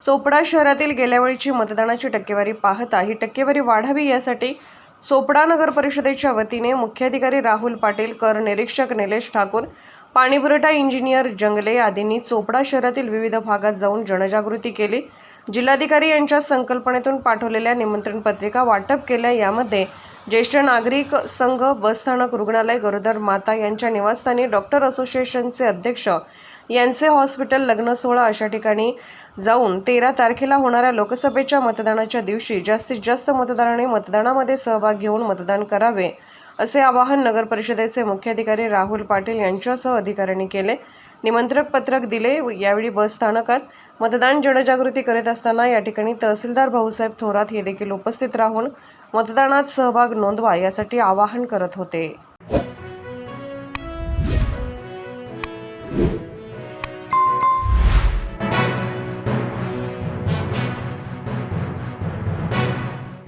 चोपडा शहरातील गेल्या वेळची मतदानाची टक्केवारी पाहता ही टक्केवारी वाढावी यासाठी चोपडा नगर परिषदेच्या वतीने मुख्याधिकारी राहुल पाटील, कर निरीक्षक निलेश ठाकूर, पाणीपुरवठा इंजिनियर जंगले आदींनी चोपडा शहरातील विविध भागात जाऊन जनजागृती केली। जिल्हाधिकारी यांच्या संकल्पनेतून पाठवलेल्या निमंत्रण पत्रिका वाटप केल्या। यामध्ये ज्येष्ठ नागरिक संघ, बसस्थानक, रुग्णालय, गरोदर माता यांच्या निवासस्थानी, डॉक्टर असोसिएशनचे अध्यक्ष यांचे हॉस्पिटल, लग्न सोहळा अशा ठिकाणी जाऊन 13 तारखेला होणाऱ्या लोकसभेच्या मतदानाच्या दिवशी जास्तीत जास्त मतदारांनी मतदानामध्ये सहभाग घेऊन मतदान करावे असे आवाहन नगर परिषदेचे मुख्याधिकारी राहुल पाटील यांच्यासह अधिकाऱ्यांनी केले। निमंत्रक पत्रक दिले। यावेळी बस स्थानकात मतदान जनजागृती करीत असताना या ठिकाणी तहसीलदार भाऊसाहेब थोरात हे देखील उपस्थित राहून मतदानात सहभाग नोंदवा यासाठी आवाहन करत होते।